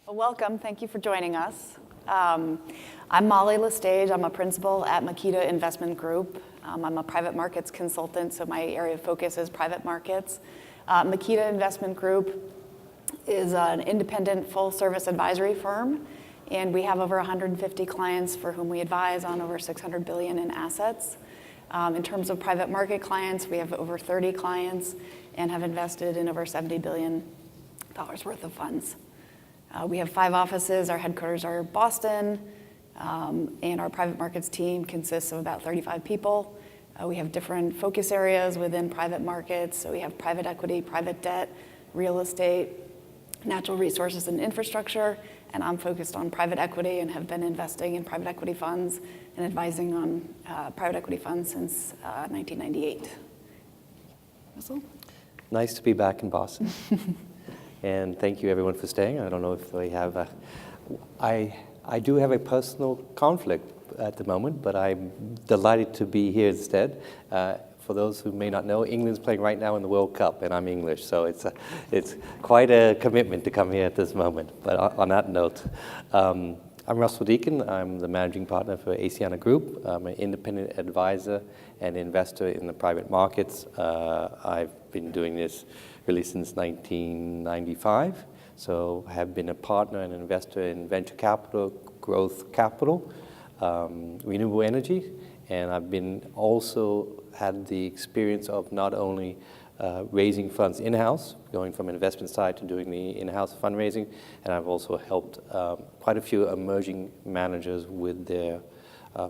Well, welcome. Thank you for joining us. I'm Molly LeStage. I'm a principal at Meketa Investment Group. I'm a private markets consultant, so my area of focus is private markets. Meketa Investment Group is an independent full-service advisory firm, and we have over 150 clients for whom we advise on over $600 billion in assets. In terms of private market clients, we have over 30 clients and have invested in over $70 billion worth of funds. We have 5 offices. Our headquarters are Boston, and our private markets team consists of about 35 people. We have different focus areas within private markets. So we have private equity, private debt, real estate, natural resources, and infrastructure. And I'm focused on private equity and have been investing in private equity funds and advising on private equity funds since 1998. Russell? Nice to be back in Boston. And thank you, everyone, for staying. I don't know if we have I do have a personal conflict at the moment, but I'm delighted to be here instead. For those who may not know, England's playing right now in the World Cup, and I'm English, so it's quite a commitment to come here at this moment. But on that note, I'm Russell Deakin. I'm the managing partner for Aceana Group. I'm an independent advisor and investor in the private markets. I've been doing this really since 1995. So I have been a partner and investor in venture capital, growth capital, renewable energy, and I've been also had the experience of not only raising funds in-house, going from investment side to doing the in-house fundraising, and I've also helped quite a few emerging managers with their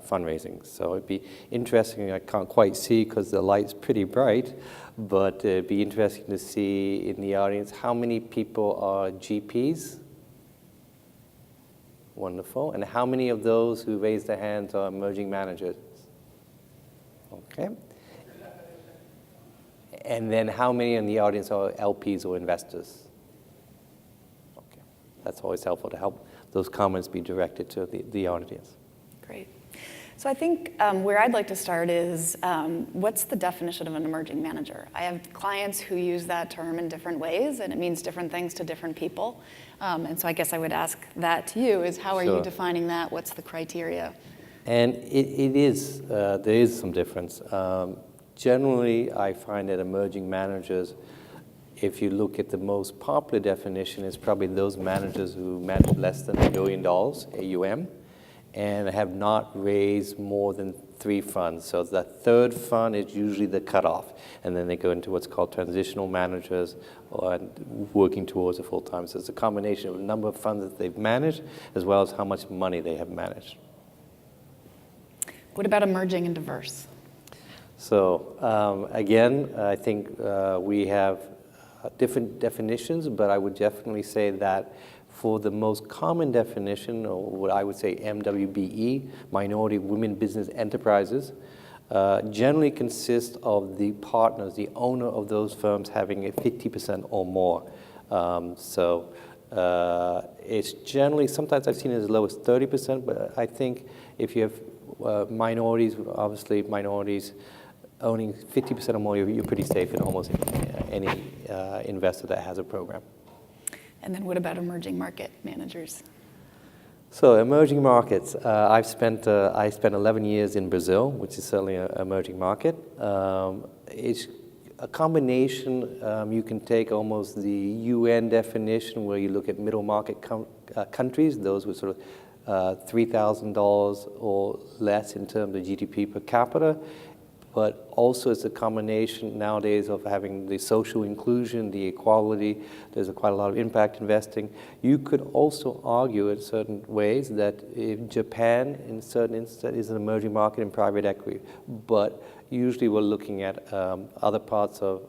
fundraising. So it'd be interesting, I can't quite see because the light's pretty bright, but it'd be interesting to see in the audience how many people are GPs. Wonderful. And how many of those who raise their hands are emerging managers? Okay. And then how many in the audience are LPs or investors? Okay. That's always helpful to help those comments be directed to the audience. Great. So I think where I'd like to start is what's the definition of an emerging manager? I have clients who use that term in different ways, and it means different things to different people. And so I guess I would ask that to you is how are you defining that? What's the criteria? And it is, there is some difference. Generally, I find that emerging managers, if you look at the most popular definition, is probably those managers who manage less than $1 billion AUM and have not raised more than 3 funds. So the third fund is usually the cutoff. And then they go into what's called transitional managers or working towards a full-time. So it's a combination of the number of funds that they've managed as well as how much money they have managed. What about emerging and diverse? So again, I think we have different definitions, but I would definitely say that for the most common definition, or what I would say MWBE, Minority Women Business Enterprises, generally consist of the partners, the owner of those firms having a 50% or more. It's generally, sometimes I've seen it as low as 30%, but I think if you have minorities, obviously minorities owning 50% or more, you're pretty safe in almost any investor that has a program. And then what about emerging market managers? So emerging markets, I spent 11 years in Brazil, which is certainly an emerging market. It's a combination, you can take almost the UN definition where you look at middle market countries, those with sort of $3,000 or less in terms of GDP per capita. But also it's a combination nowadays of having the social inclusion, the equality. There's quite a lot of impact investing. You could also argue in certain ways that if Japan, in certain instances, is an emerging market in private equity. But usually we're looking at other parts of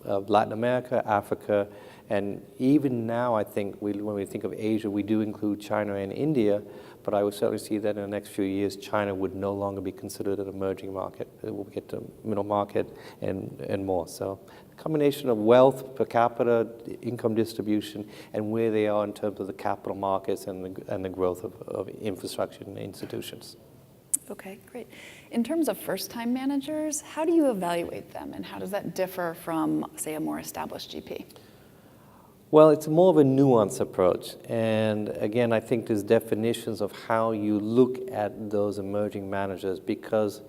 Latin America, Africa, and even now I think when we think of Asia, we do include China and India. But I would certainly see that in the next few years, China would no longer be considered an emerging market. It will get to middle market and more. So a combination of wealth per capita, income distribution, and where they are in terms of the capital markets and the growth of infrastructure and institutions. Okay, great. In terms of first-time managers, how do you evaluate them, and how does that differ from, say, a more established GP? Well, it's more of a nuanced approach. And again, I think there's definitions of how you look at those emerging managers, because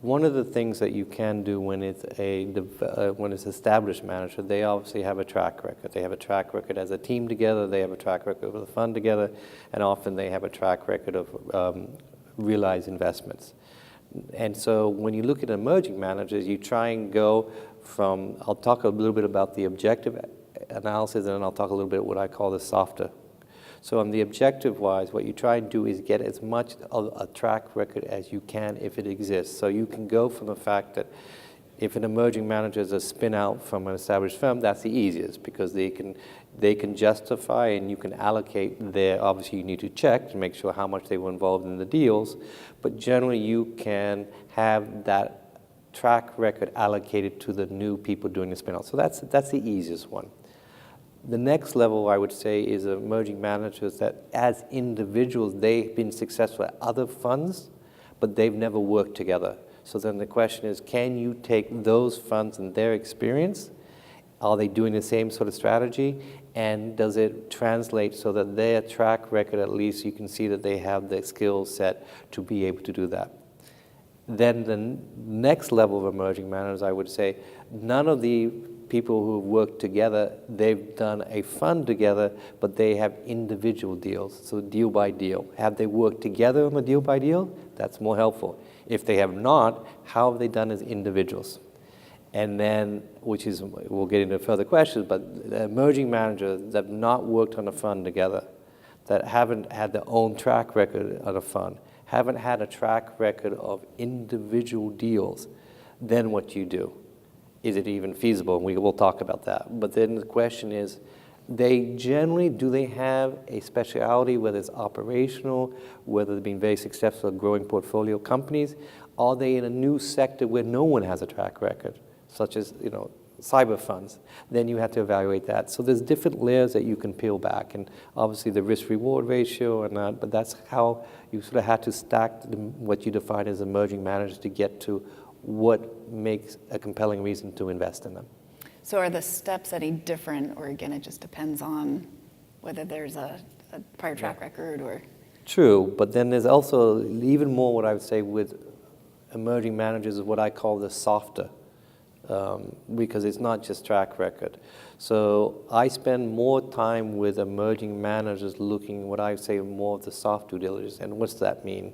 one of the things that you can do when it's when it's established manager, they obviously have a track record. They have a track record as a team together, they have a track record with a fund together, and often they have a track record of realized investments. And so when you look at emerging managers, you try and go from, I'll talk a little bit about the objective analysis, and then I'll talk a little bit what I call the softer. So on the objective-wise, what you try and do is get as much of a track record as you can if it exists. So you can go from the fact that if an emerging manager is a spin-out from an established firm, that's the easiest, because they can justify and you can allocate their, obviously you need to check to make sure how much they were involved in the deals, but generally you can have that track record allocated to the new people doing the spin-out. So that's the easiest one. The next level, I would say, is emerging managers that as individuals, they've been successful at other funds, but they've never worked together. So then the question is, can you take those funds and their experience? Are they doing the same sort of strategy? And does it translate so that their track record, at least you can see that they have the skill set to be able to do that? Then the next level of emerging managers, I would say, none of the people who have worked together, they've done a fund together, but they have individual deals, so deal by deal. Have they worked together on the deal by deal? That's more helpful. If they have not, how have they done as individuals? And then, which is, we'll get into further questions, but the emerging managers that have not worked on a fund together, that haven't had their own track record on a fund, haven't had a track record of individual deals, then what you do? Is it even feasible? And we will talk about that. But then the question is, do they have a specialty, whether it's operational, whether they've been very successful at growing portfolio companies? Are they in a new sector where no one has a track record, such as, cyber funds? Then you have to evaluate that. So there's different layers that you can peel back, and obviously the risk-reward ratio and that, but that's how you sort of had to stack what you define as emerging managers to get to what makes a compelling reason to invest in them. So are the steps any different, or again, it just depends on whether there's a prior track record or? True, but then there's also even more what I would say with emerging managers is what I call the softer, because it's not just track record. So I spend more time with emerging managers looking what I would say more of the soft due diligence. And what's that mean?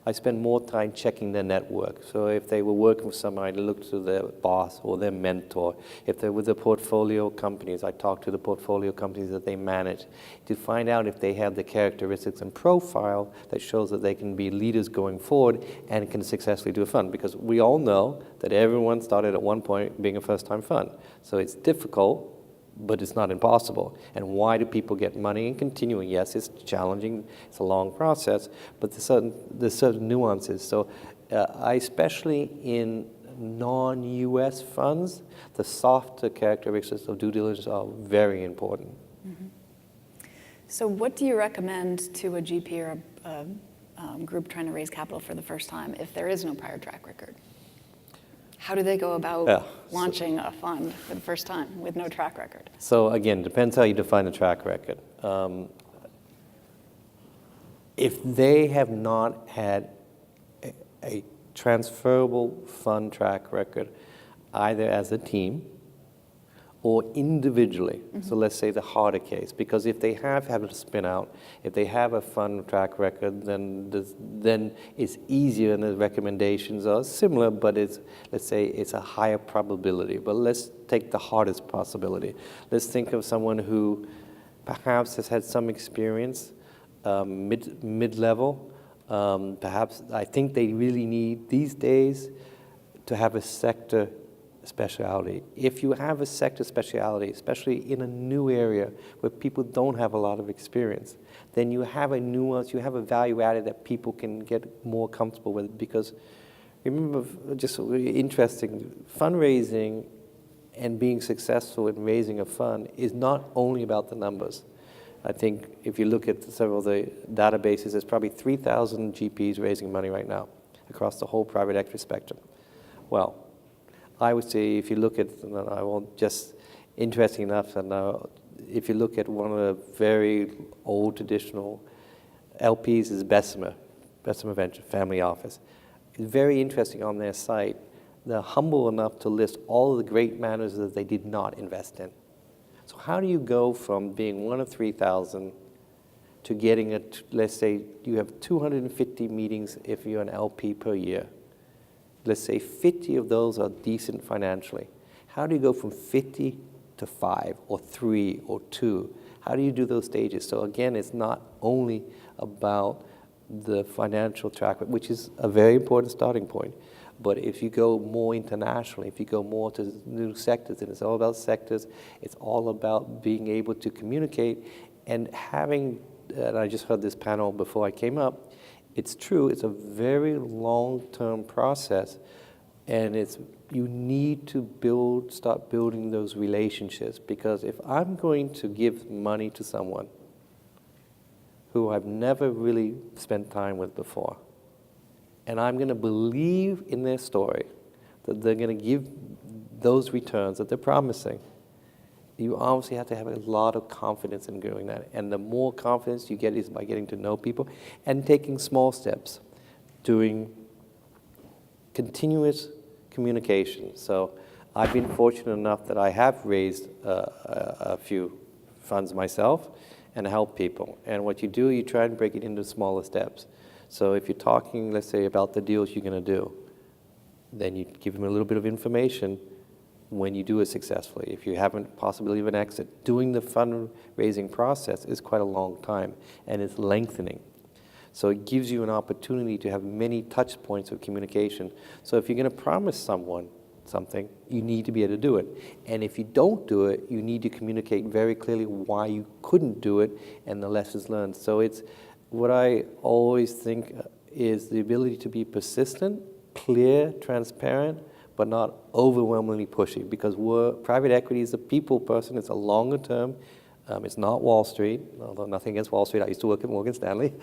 I spend more time checking their network. So if they were working with somebody, I look to their boss or their mentor. If they're with the portfolio companies, I talk to the portfolio companies that they manage to find out if they have the characteristics and profile that shows that they can be leaders going forward and can successfully do a fund. Because we all know that everyone started at one point being a first-time fund. So it's difficult, but it's not impossible. And why do people get money and continuing? Yes, it's challenging, it's a long process, but there's certain nuances. So especially in non-US funds, the softer characteristics of due diligence are very important. Mm-hmm. So what do you recommend to a GP or a group trying to raise capital for the first time if there is no prior track record? How do they go about launching a fund for the first time with no track record? So again, depends how you define a track record. If they have not had a transferable fund track record, either as a team or individually, so let's say the harder case, because if they have had a spin out, if they have a fund track record, then it's easier and the recommendations are similar, but let's say it's a higher probability. But let's take the hardest possibility. Let's think of someone who perhaps has had some experience, mid-level. Perhaps I think they really need these days to have a sector specialty. If you have a sector specialty, especially in a new area where people don't have a lot of experience, then you have a nuance, you have a value added that people can get more comfortable with. Because remember, just really interesting, fundraising and being successful in raising a fund is not only about the numbers. I think if you look at several of the databases, there's probably 3,000 GPs raising money right now across the whole private equity spectrum. Well, I would say if you look at, I won't just, interesting enough, and if you look at one of the very old traditional LPs is Bessemer Venture Family Office. It's very interesting on their site. They're humble enough to list all of the great matters that they did not invest in. So how do you go from being one of 3,000 to getting let's say you have 250 meetings if you're an LP per year. Let's say 50 of those are decent financially. How do you go from 50 to 5 or 3 or 2? How do you do those stages? So again, it's not only about the financial track record, which is a very important starting point, but if you go more internationally, if you go more to new sectors, and it's all about sectors, it's all about being able to communicate and having, and I just heard this panel before I came up, it's true, it's a very long-term process, and you need to start building those relationships, because if I'm going to give money to someone who I've never really spent time with before, and I'm going to believe in their story that they're going to give those returns that they're promising, you obviously have to have a lot of confidence in doing that. And the more confidence you get is by getting to know people and taking small steps, doing continuous communication. So I've been fortunate enough that I have raised a few funds myself and help people. And what you do, you try and break it into smaller steps. So if you're talking, let's say, about the deals you're going to do, then you give them a little bit of information when you do it successfully. If you haven't possibility of an exit, doing the fundraising process is quite a long time, and it's lengthening. So it gives you an opportunity to have many touch points of communication. So if you're going to promise someone something, you need to be able to do it. And if you don't do it, you need to communicate very clearly why you couldn't do it and the lessons learned. So it's what I always think is the ability to be persistent, clear, transparent, but not overwhelmingly pushy, because private equity is a people person. It's a longer term. It's not Wall Street, although nothing against Wall Street. I used to work at Morgan Stanley.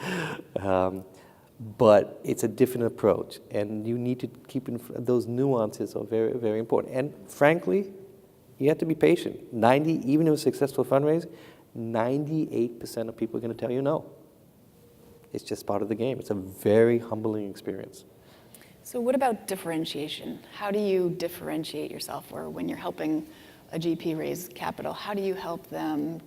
But it's a different approach, and you need to keep those nuances are very, very important. And frankly, you have to be patient. Even in a successful fundraising, 98% of people are going to tell you no. It's just part of the game. It's a very humbling experience. So what about differentiation? How do you differentiate yourself, or when you're helping a GP raise capital, how do you help them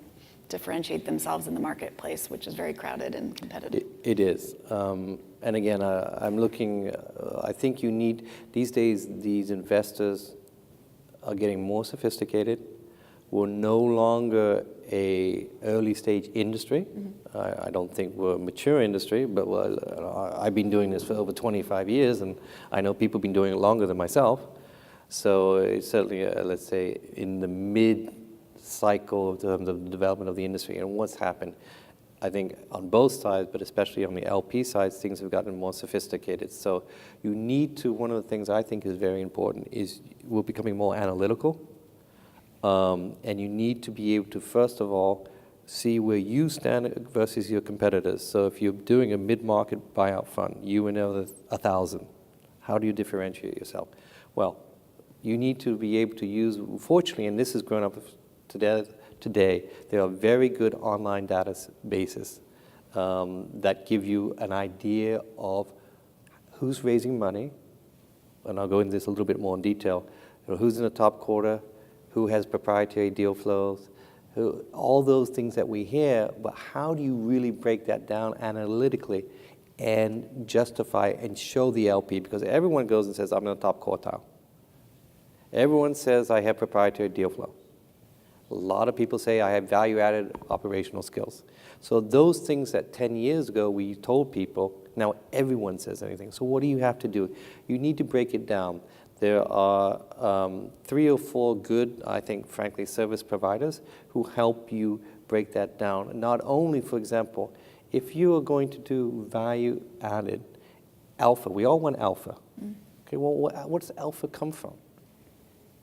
differentiate themselves in the marketplace, which is very crowded and competitive? It is. And again, I'm looking, I think you need, these days, these investors are getting more sophisticated. We're no longer a early stage industry. I don't think we're a mature industry, but I've been doing this for over 25 years, and I know people have been doing it longer than myself. So it's certainly, let's say, in the mid-cycle in terms of the development of the industry. And what's happened, I think on both sides, but especially on the LP side, things have gotten more sophisticated. So you need to, one of the things I think is very important is we're becoming more analytical. And you need to be able to, first of all, see where you stand versus your competitors. So if you're doing a mid-market buyout fund, you and another 1,000, how do you differentiate yourself? Well, you need to be able to use, fortunately, and this has grown up today, there are very good online databases that give you an idea of who's raising money, and I'll go into this a little bit more in detail, who's in the top quarter, who has proprietary deal flows, all those things that we hear, but how do you really break that down analytically and justify and show the LP? Because everyone goes and says, I'm in the top quartile. Everyone says, I have proprietary deal flow. A lot of people say, I have value-added operational skills. So those things that 10 years ago we told people, now everyone says anything. So what do you have to do? You need to break it down. There are 3 or 4 good, I think, frankly, service providers who help you break that down. Not only, for example, if you are going to do value-added alpha, we all want alpha. Okay, well, what does alpha come from?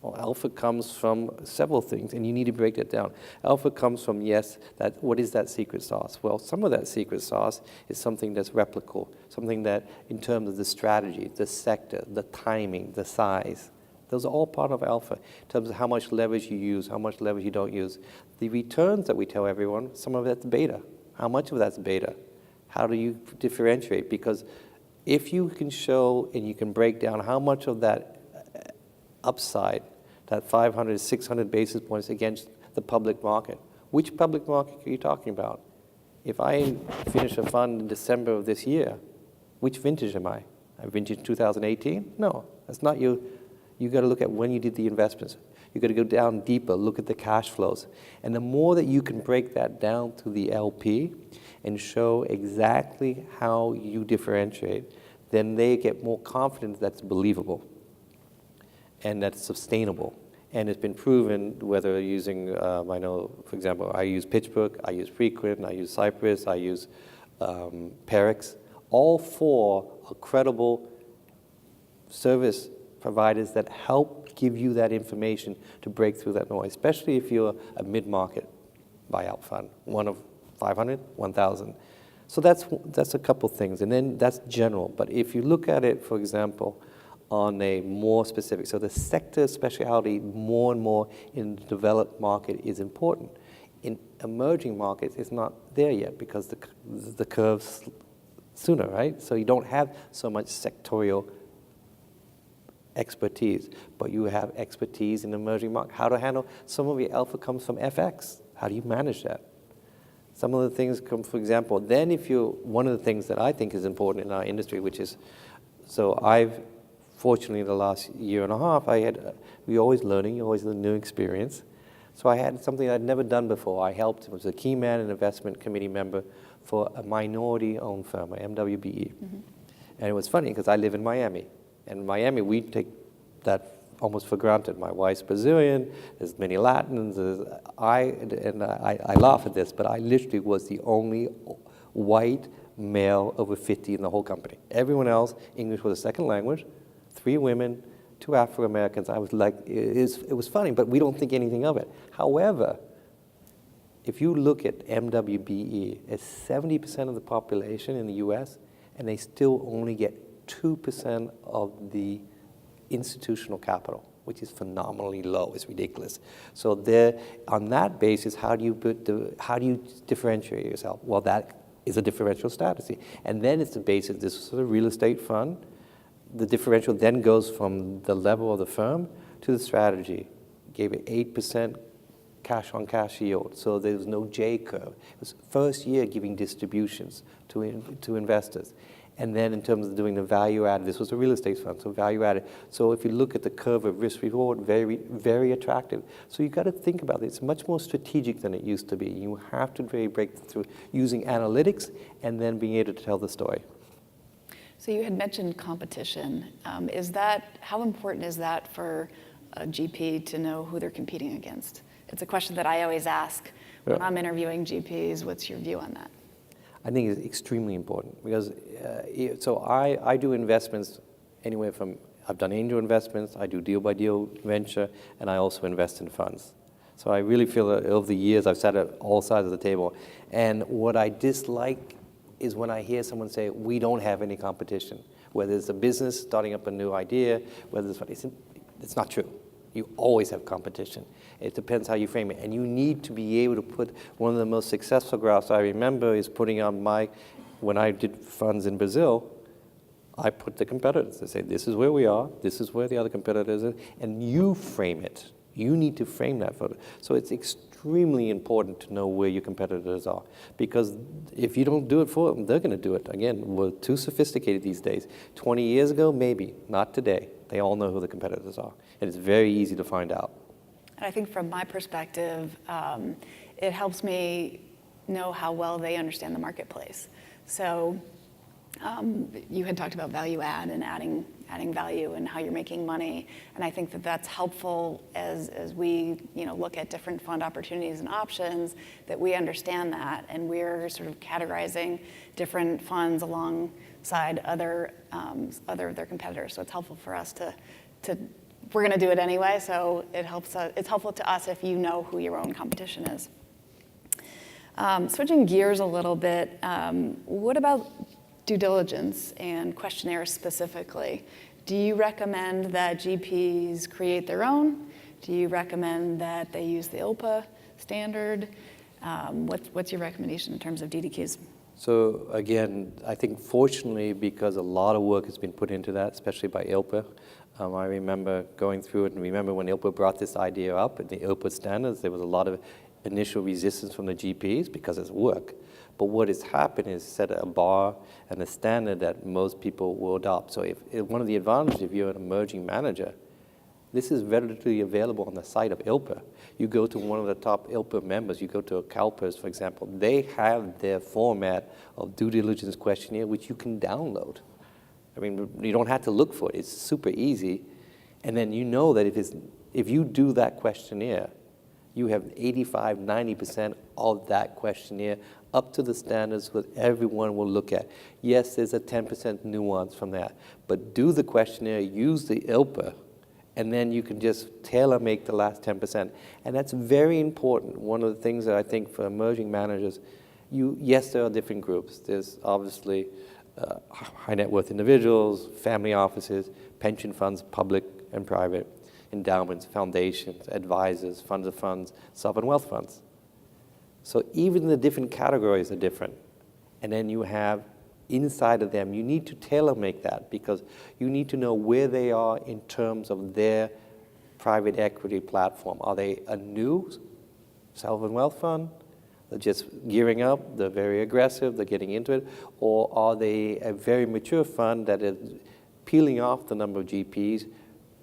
Well, alpha comes from several things, and you need to break that down. Alpha comes from, yes, what is that secret sauce? Well, some of that secret sauce is something that's replicable, something that, in terms of the strategy, the sector, the timing, the size, Those are all part of alpha in terms of how much leverage you use, how much leverage you don't use. The returns that we tell everyone, some of that's beta. How much of that's beta? How do you differentiate? Because if you can show and you can break down how much of that upside, that 500, 600 basis points against the public market, which public market are you talking about? If I finish a fund in December of this year, which vintage am I? Vintage 2018? No, that's not you. You got to look at when you did the investments. You got to go down deeper, look at the cash flows. And the more that you can break that down to the LP and show exactly how you differentiate, then they get more confident that's believable and that's sustainable. And it's been proven whether using, I know, for example, I use PitchBook, I use Frequent, I use Cypress, I use Perex. All four are credible service providers that help give you that information to break through that noise, especially if you're a mid-market buyout fund, one of 500, 1,000. So that's a couple things, and then that's general. But if you look at it, for example, on a more specific, so the sector speciality more and more in the developed market is important. In emerging markets, it's not there yet because the curve's sooner, right? So you don't have so much sectorial expertise, but you have expertise in emerging markets. How to handle, some of your alpha comes from FX. How do you manage that? Some of the things come, for example, then if you, one of the things that I think is important in our industry, which is, so fortunately, in the last year and a half, we're always learning, always a new experience. So I had something I'd never done before. I helped, was a key man and investment committee member for a minority-owned firm, a MWBE. Mm-hmm. And it was funny because I live in Miami. And in Miami, we take that almost for granted. My wife's Brazilian, there's many Latins. I laugh at this, but I literally was the only white male over 50 in the whole company. Everyone else, English was a second language. 3 women, 2 Afro-Americans. I was like, it was funny, but we don't think anything of it. However, if you look at MWBE, it's 70% of the population in the US, and they still only get 2% of the institutional capital, which is phenomenally low. It's ridiculous. So there, on that basis, how do you differentiate yourself? Well, that is a differential strategy. And then it's the basis, this is a real estate fund. The differential then goes from the level of the firm to the strategy. Gave it 8% cash-on-cash yield, so there was no J curve. It was first year giving distributions to investors. And then in terms of doing the value added, this was a real estate fund, so value added. So if you look at the curve of risk reward, very, very attractive. So you've got to think about it. It's much more strategic than it used to be. You have to really break through using analytics and then being able to tell the story. So you had mentioned competition. How important is that for a GP to know who they're competing against? It's a question that I always ask when I'm interviewing GPs. What's your view on that? I think it's extremely important because, so I do investments anywhere from, I've done angel investments, I do deal by deal venture, and I also invest in funds. So I really feel that over the years I've sat at all sides of the table. And what I dislike is when I hear someone say, we don't have any competition. Whether it's a business starting up a new idea, whether it's not true. You always have competition. It depends how you frame it. And you need to be able to put, one of the most successful graphs I remember is putting on when I did funds in Brazil, I put the competitors. I say, this is where we are, this is where the other competitors are, and you frame it. You need to frame that photo. So it's extremely important to know where your competitors are, because if you don't do it for them, they're going to do it. Again, we're too sophisticated these days. 20 years ago, maybe, not today. They all know who the competitors are, and it's very easy to find out. And I think from my perspective, it helps me know how well they understand the marketplace. So you had talked about value add and adding value and how you're making money, and I think that that's helpful as we look at different fund opportunities and options, that we understand that, and we're sort of categorizing different funds alongside other of their competitors. So it's helpful for us to we're going to do it anyway, so it's helpful to us if you know who your own competition is. Switching gears a little bit, what about due diligence and questionnaires specifically? Do you recommend that GPs create their own? Do you recommend that they use the ILPA standard? What's your recommendation in terms of DDQs? So again, I think fortunately, because a lot of work has been put into that, especially by ILPA, I remember going through it, and remember when ILPA brought this idea up, in the ILPA standards, there was a lot of initial resistance from the GPs because it's work. But what has happened is set a bar and a standard that most people will adopt. So if one of the advantages, if you're an emerging manager, this is readily available on the site of ILPA. You go to one of the top ILPA members, you go to a CalPERS, for example, they have their format of due diligence questionnaire, which you can download. I mean, you don't have to look for it. It's super easy. And then you know that if you do that questionnaire, you have 85, 90% of that questionnaire up to the standards that everyone will look at. Yes, there's a 10% nuance from that, but do the questionnaire, use the ILPA, and then you can just tailor-make the last 10%. And that's very important. One of the things that I think for emerging managers, yes, there are different groups. There's obviously high net worth individuals, family offices, pension funds, public and private, endowments, foundations, advisors, funds of funds, sovereign wealth funds. So even the different categories are different. And then you have inside of them, you need to tailor-make that because you need to know where they are in terms of their private equity platform. Are they a new sovereign wealth fund? They're just gearing up, they're very aggressive, they're getting into it, or are they a very mature fund that is peeling off the number of GPs,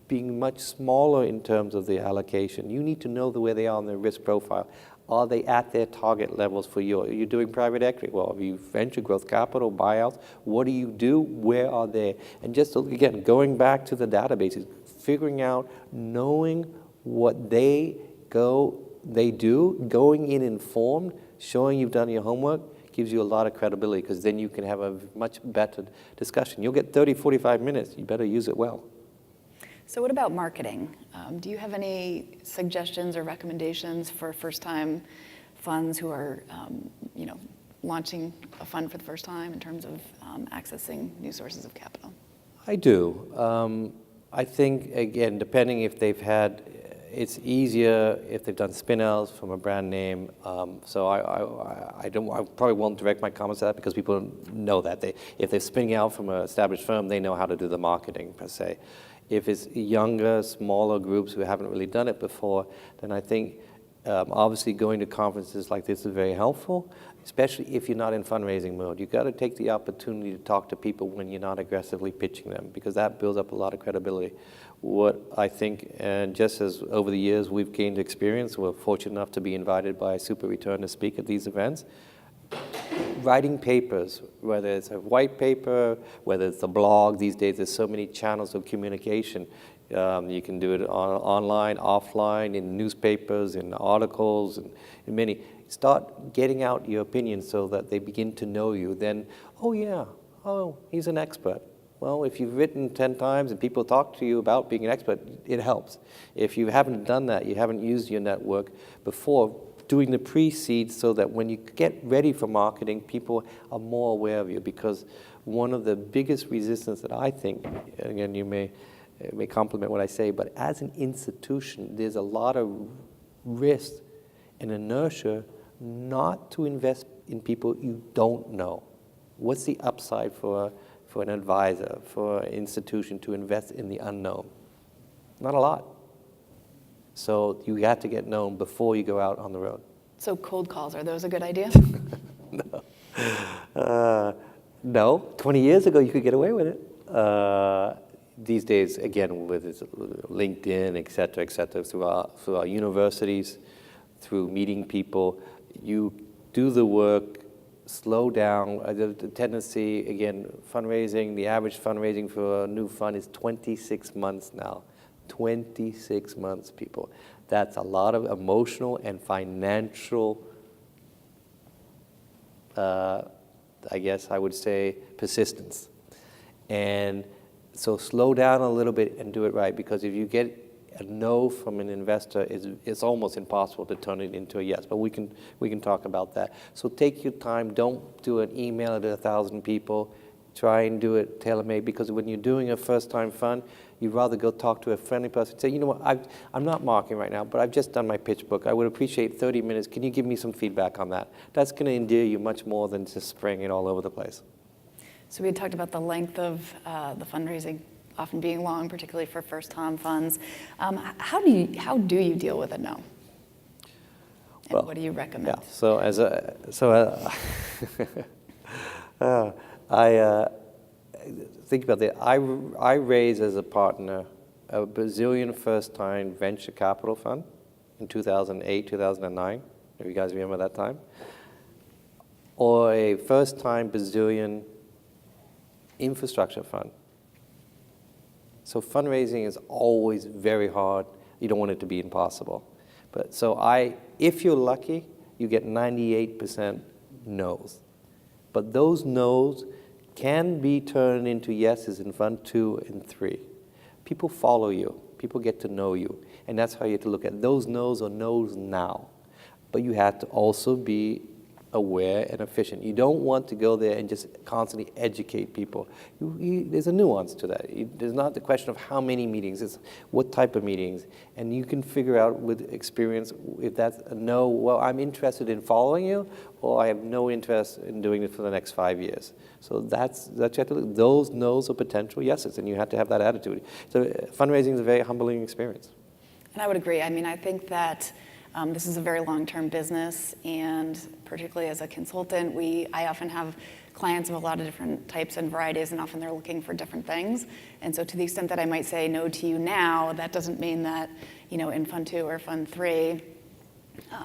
being much smaller in terms of the allocation? You need to know where they are on their risk profile. Are they at their target levels for you? Are you doing private equity? Well, are you venture growth capital, buyouts? What do you do? Where are they? And just, again, going back to the databases, figuring out, knowing what they do, going in informed, showing you've done your homework, gives you a lot of credibility because then you can have a much better discussion. You'll get 30, 45 minutes. You better use it well. So what about marketing? Do you have any suggestions or recommendations for first-time funds who are, launching a fund for the first time in terms of accessing new sources of capital? I do. I think, again, depending if they've had, it's easier if they've done spin-outs from a brand name. So I probably won't direct my comments to that because people know that. If they're spinning out from an established firm, they know how to do the marketing, per se. If it's younger, smaller groups who haven't really done it before, then I think obviously going to conferences like this is very helpful, especially if you're not in fundraising mode. You've got to take the opportunity to talk to people when you're not aggressively pitching them because that builds up a lot of credibility. What I think, and just as over the years we've gained experience, we're fortunate enough to be invited by Super Return to speak at these events, writing papers, whether it's a white paper, whether it's a blog. These days there's so many channels of communication. You can do it online, offline, in newspapers, in articles, and in many. Start getting out your opinion so that they begin to know you. Then, he's an expert. Well, if you've written 10 times and people talk to you about being an expert, it helps. If you haven't done that, you haven't used your network before, doing the pre-seed so that when you get ready for marketing, people are more aware of you because one of the biggest resistance that I think, again, you may compliment what I say, but as an institution, there's a lot of risk and inertia not to invest in people you don't know. What's the upside for an advisor, for an institution to invest in the unknown? Not a lot. So you have to get known before you go out on the road. So cold calls, are those a good idea? No. 20 years ago, you could get away with it. These days, again, with LinkedIn, et cetera, through our universities, through meeting people, you do the work, slow down. The tendency, again, fundraising, the average fundraising for a new fund is 26 months now. 26 months, people. That's a lot of emotional and financial, I guess I would say, persistence. And so slow down a little bit and do it right, because if you get a no from an investor, it's almost impossible to turn it into a yes, but we can talk about that. So take your time, don't do an email to 1,000 people, try and do it tailor-made, because when you're doing a first-time fund, you'd rather go talk to a friendly person. Say, you know what, I'm not marketing right now, but I've just done my pitch book. I would appreciate 30 minutes. Can you give me some feedback on that? That's going to endear you much more than just spraying it all over the place. So we had talked about the length of the fundraising often being long, particularly for first-time funds. How do you deal with a no? And Well, what do you recommend? Yeah. I think about that. I raised as a partner a Brazilian first-time venture capital fund in 2008, 2009, if you guys remember that time, or a first-time Brazilian infrastructure fund. So fundraising is always very hard. You don't want it to be impossible. But if you're lucky, you get 98% no's. But those no's can be turned into yeses in fund 2 and 3. People follow you. People get to know you. And that's how you have to look at it. Those no's are no's now. But you have to also be aware and efficient. You don't want to go there and just constantly educate people. There's a nuance to that. There's not the question of how many meetings, it's what type of meetings. And you can figure out with experience if that's a no, well, I'm interested in following you, or I have no interest in doing it for the next 5 years. So that's you have to look. Those no's are potential yeses, and you have to have that attitude. So fundraising is a very humbling experience. And I would agree. I mean, I think that this is a very long-term business, and particularly as a consultant, I often have clients of a lot of different types and varieties, and often they're looking for different things. And so to the extent that I might say no to you now, that doesn't mean that, in Fund 2 or Fund 3,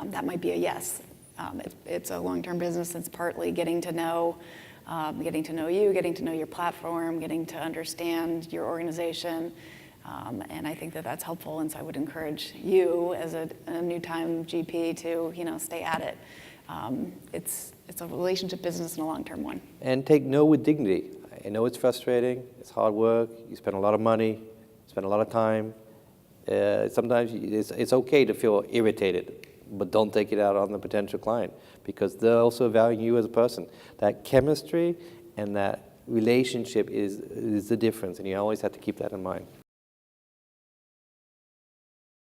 that might be a yes. It's a long-term business. It's partly getting to know you, getting to know your platform, getting to understand your organization. And I think that that's helpful, and so I would encourage you as a new-time GP to, stay at it. It's a relationship business and a long-term one. And take no with dignity. I know it's frustrating, it's hard work, you spend a lot of money, spend a lot of time. Sometimes it's okay to feel irritated, but don't take it out on the potential client, because they're also valuing you as a person. That chemistry and that relationship is the difference, and you always have to keep that in mind.